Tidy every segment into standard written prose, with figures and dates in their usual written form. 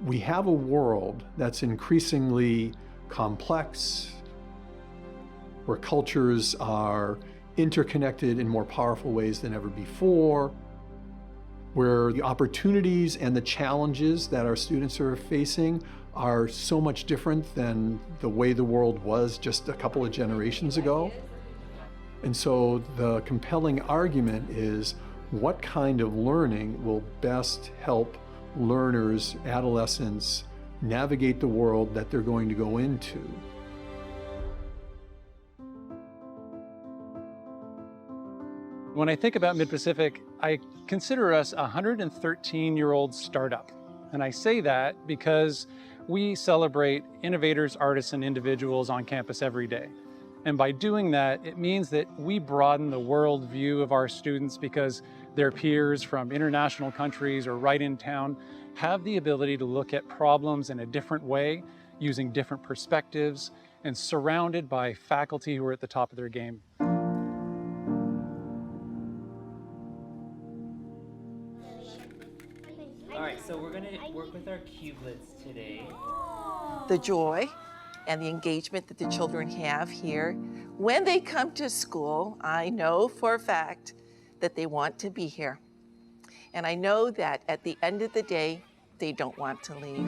We have a world that's increasingly complex, where cultures are interconnected in more powerful ways than ever before, where the opportunities and the challenges that our students are facing are so much different than the way the world was just a couple of generations ago. And so the compelling argument is, what kind of learning will best help learners, adolescents, navigate the world that they're going to go into? When I think about Mid-Pacific, I consider us a 113-year-old startup. And I say that because we celebrate innovators, artists, and individuals on campus every day. And by doing that, it means that we broaden the world view of our students, because their peers from international countries or right in town have the ability to look at problems in a different way, using different perspectives, and surrounded by faculty who are at the top of their game. All right, so we're gonna work with our Cubelets today. The joy and the engagement that the children have here. When they come to school, I know for a fact that they want to be here. And I know that at the end of the day, they don't want to leave.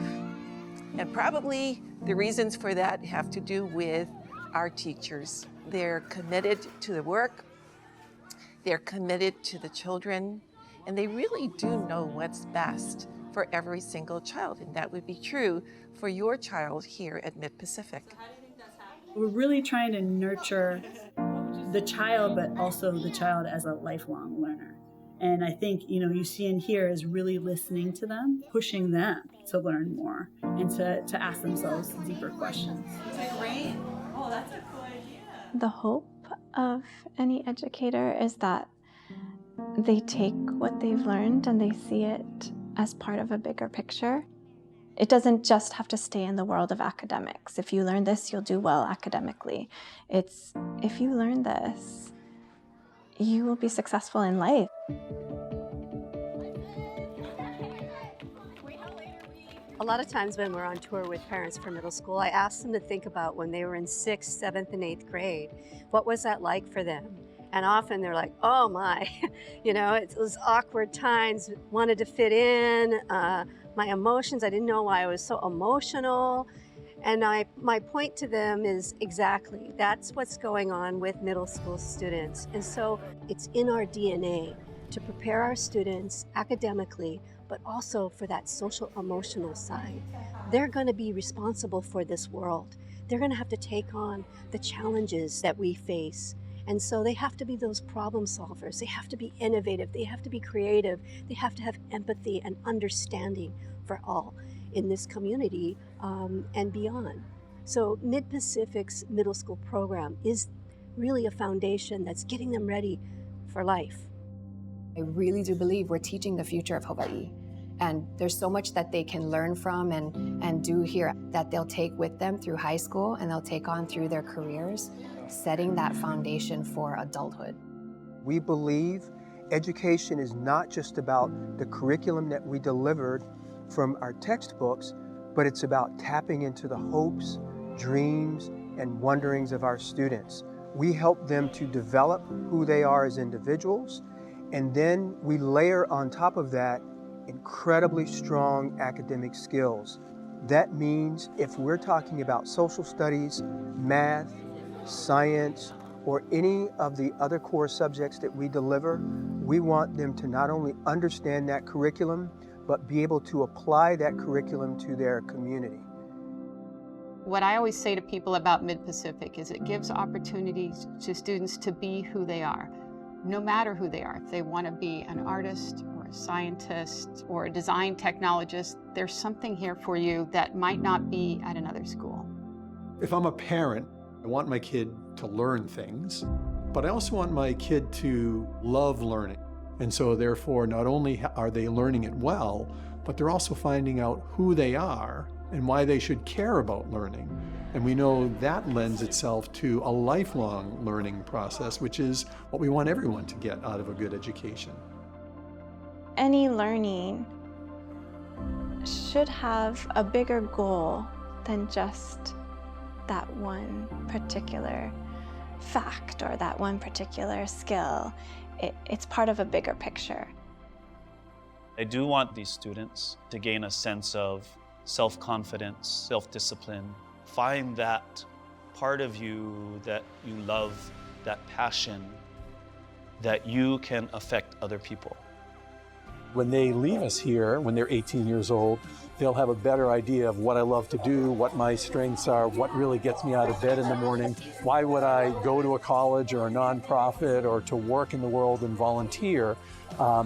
And probably the reasons for that have to do with our teachers. They're committed to the work, they're committed to the children, and they really do know what's best for every single child, and that would be true for your child here at Mid-Pacific. We're really trying to nurture the child, but also the child as a lifelong learner. And I think, you see in here is really listening to them, pushing them to learn more and to ask themselves deeper questions. Is that great? Oh, that's a cool idea. The hope of any educator is that they take what they've learned and they see it as part of a bigger picture. It doesn't just have to stay in the world of academics. If you learn this, you'll do well academically. It's, if you learn this, you will be successful in life. A lot of times when we're on tour with parents for middle school, I ask them to think about when they were in 6th, 7th, and 8th grade. What was that like for them? And often they're like, oh my, it was awkward times, wanted to fit in, my emotions, I didn't know why I was so emotional. And my point to them is exactly, that's what's going on with middle school students. And so it's in our DNA to prepare our students academically, but also for that social emotional side. They're gonna be responsible for this world. They're gonna have to take on the challenges that we face. And so they have to be those problem solvers. They have to be innovative. They have to be creative. They have to have empathy and understanding for all in this community and beyond. So Mid-Pacific's middle school program is really a foundation that's getting them ready for life. I really do believe we're teaching the future of Hawaii. And there's so much that they can learn from and do here that they'll take with them through high school and they'll take on through their careers, setting that foundation for adulthood. We believe education is not just about the curriculum that we delivered from our textbooks, but it's about tapping into the hopes, dreams, and wonderings of our students. We help them to develop who they are as individuals, and then we layer on top of that incredibly strong academic skills. That means if we're talking about social studies, math, science, or any of the other core subjects that we deliver, we want them to not only understand that curriculum, but be able to apply that curriculum to their community. What I always say to people about Mid-Pacific is it gives opportunities to students to be who they are, no matter who they are. If they want to be an artist or a scientist or a design technologist, there's something here for you that might not be at another school. If I'm a parent, I want my kid to learn things, but I also want my kid to love learning. And so therefore, not only are they learning it well, but they're also finding out who they are and why they should care about learning. And we know that lends itself to a lifelong learning process, which is what we want everyone to get out of a good education. Any learning should have a bigger goal than just that one particular fact or that one particular skill. It's part of a bigger picture. I do want these students to gain a sense of self-confidence, self-discipline. Find that part of you that you love, that passion, that you can affect other people. When they leave us here, when they're 18 years old, they'll have a better idea of what I love to do, what my strengths are, what really gets me out of bed in the morning. Why would I go to a college or a nonprofit or to work in the world and volunteer?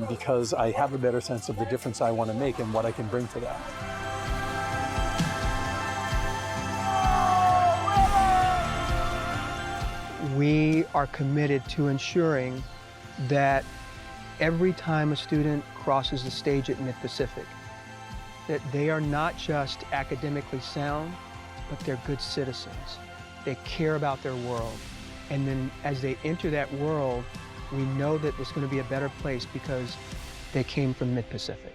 Because I have a better sense of the difference I want to make and what I can bring to that. We are committed to ensuring that every time a student crosses the stage at Mid-Pacific, that they are not just academically sound, but they're good citizens. They care about their world. And then as they enter that world, we know that it's going to be a better place because they came from Mid-Pacific.